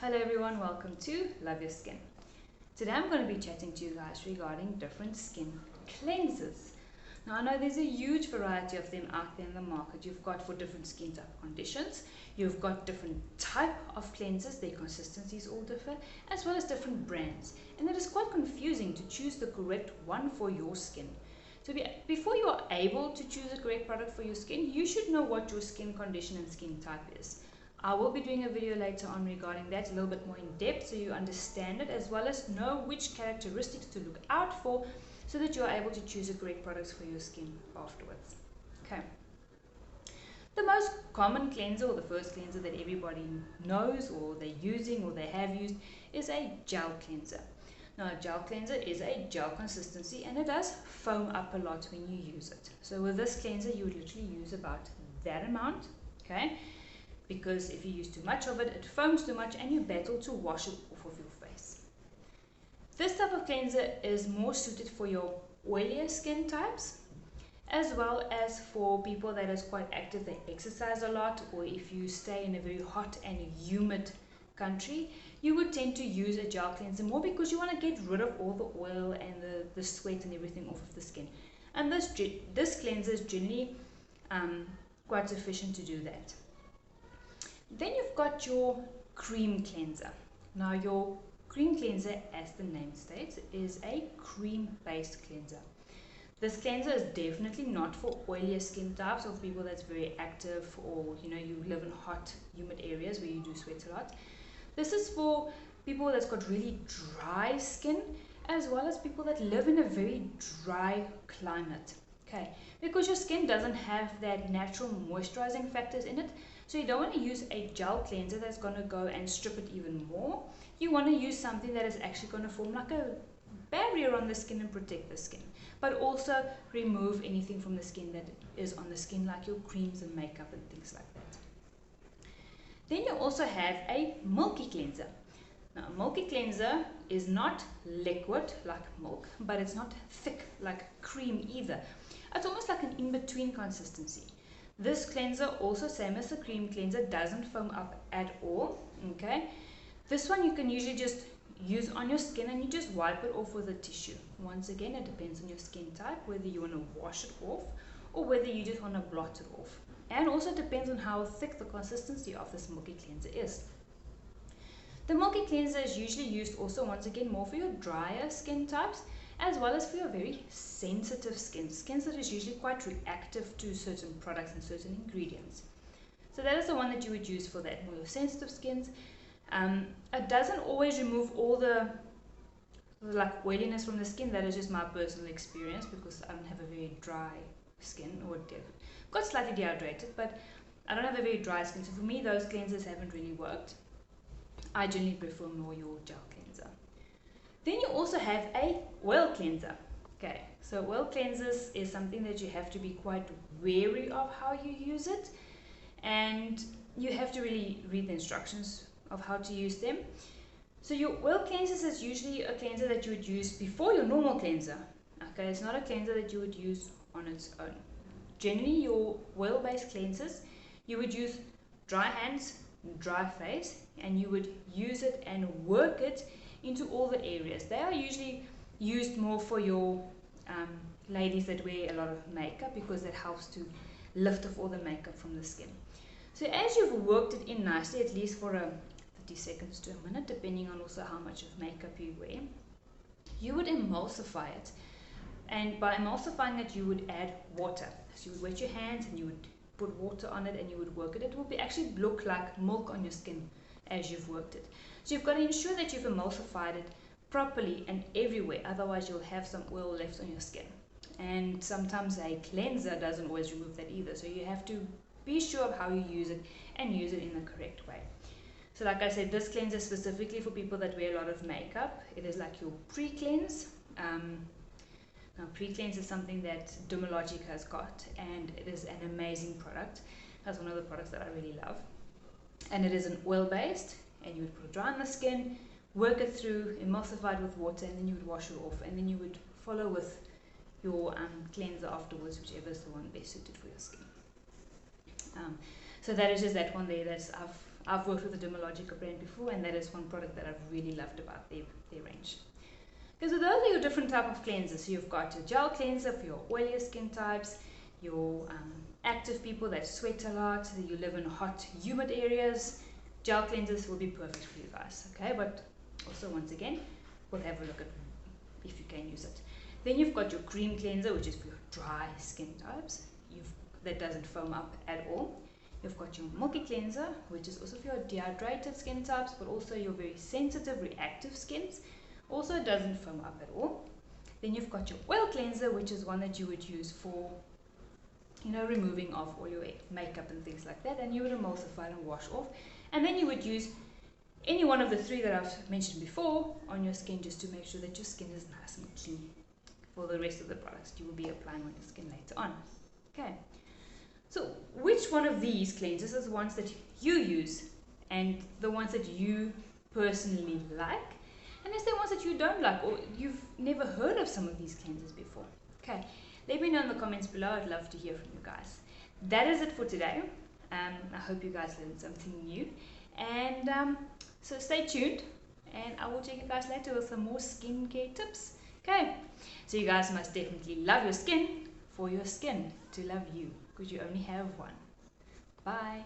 Hello everyone, welcome to Love Your Skin. Today I'm going to be chatting to you guys regarding different skin cleansers. Now I know there's a huge variety of them out there in the market. You've got for different skin type conditions, you've got different type of cleansers, their consistencies all differ, as well as different brands. And it is quite confusing to choose the correct one for your skin. So before you are able to choose a correct product for your skin, you should know what your skin condition and skin type is. I will be doing a video later on regarding that, a little bit more in depth so you understand it, as well as know which characteristics to look out for so that you are able to choose a correct product for your skin afterwards. Okay. The most common cleanser, or the first cleanser that everybody knows or they're using or they have used, is a gel cleanser. Now a gel cleanser is a gel consistency and it does foam up a lot when you use it. So with this cleanser you would literally use about that amount, okay? Because if you use too much of it, it foams too much and you battle to wash it off of your face. This type of cleanser is more suited for your oilier skin types, as well as for people that is quite active, they exercise a lot, or if you stay in a very hot and humid country, you would tend to use a gel cleanser more because you want to get rid of all the oil and the sweat and everything off of the skin. And this cleanser is generally quite sufficient to do that. Then you've got your cream cleanser. Now your cream cleanser, as the name states, is a cream-based cleanser. This cleanser is definitely not for oilier skin types or people that's very active, or you live in hot, humid areas where you do sweat a lot. This is for people that's got really dry skin, as well as people that live in a very dry climate. Okay, because your skin doesn't have that natural moisturizing factors in it. So you don't want to use a gel cleanser that's going to go and strip it even more. You want to use something that is actually going to form like a barrier on the skin and protect the skin, but also remove anything from the skin that is on the skin, like your creams and makeup and things like that. Then you also have a milky cleanser. Now a milky cleanser is not liquid like milk, but it's not thick like cream either. It's almost like an in-between consistency. This cleanser, also same as the cream cleanser, doesn't foam up at all. Okay, this one you can usually just use on your skin and you just wipe it off with a tissue. Once again, it depends on your skin type, whether you want to wash it off or whether you just want to blot it off. And also depends on how thick the consistency of this milky cleanser is. The milky cleanser is usually used also, once again, more for your drier skin types, as well as for your very sensitive skins that is usually quite reactive to certain products and certain ingredients. So that is the one that you would use for that, more your sensitive skins. It doesn't always remove all the oiliness from the skin. That is just my personal experience, because I don't have a very dry skin, or got slightly dehydrated, but I don't have a very dry skin. So for me, those cleansers haven't really worked. I generally prefer more your gel cleanser. Then you also have a oil cleanser. Okay, so oil cleansers is something that you have to be quite wary of how you use it, and you have to really read the instructions of how to use them. So your oil cleansers is usually a cleanser that you would use before your normal cleanser. Okay, it's not a cleanser that you would use on its own. Generally, your oil-based cleansers, you would use dry hands, dry face, and you would use it and work it into all the areas. They are usually used more for your ladies that wear a lot of makeup, because that helps to lift off all the makeup from the skin. So as you've worked it in nicely, at least for 30 seconds to a minute, depending on also how much of makeup you wear, you would emulsify it. And by emulsifying it, you would add water. So you would wet your hands and you would put water on it and you would work it. It will actually look like milk on your skin as you've worked it. So you've got to ensure that you've emulsified it properly and everywhere, otherwise you'll have some oil left on your skin. And sometimes a cleanser doesn't always remove that either, so you have to be sure of how you use it and use it in the correct way. So like I said, this cleanser is specifically for people that wear a lot of makeup. It is like your pre-cleanse. Now pre-cleanse is something that Somatology has got, and it is an amazing product. That's one of the products that I really love. And it is an oil-based, and you would put it dry on the skin, work it through, emulsify it with water, and then you would wash it off, and then you would follow with your cleanser afterwards, whichever is the one best suited for your skin. So that is just that one there. I've worked with the Dermalogica brand before, and that is one product that I've really loved about their range. Okay, so those are your different type of cleansers. So you've got your gel cleanser for your oilier skin types, your active people that sweat a lot, you live in hot, humid areas. Gel cleansers will be perfect for you guys, okay? But also, once again, we'll have a look at if you can use it. Then you've got your cream cleanser, which is for your dry skin types. That doesn't foam up at all. You've got your Milky cleanser, which is also for your dehydrated skin types, but also your very sensitive, reactive skins. Also doesn't foam up at all. Then you've got your oil cleanser, which is one that you would use for, you know, removing of all your makeup and things like that, and you would emulsify and wash off. And then you would use any one of the three that I've mentioned before on your skin, just to make sure that your skin is nice and clean for the rest of the products you will be applying on your skin later on. Okay. So which one of these cleansers is the ones that you use and the ones that you personally like? And is there ones that you don't like, or you've never heard of some of these cleansers before? Okay, let me know in the comments below. I'd love to hear from you guys. That is it for today. I hope you guys learned something new. And so stay tuned, and I will check you guys later with some more skincare tips. Okay, so you guys must definitely love your skin for your skin to love you, because you only have one. Bye.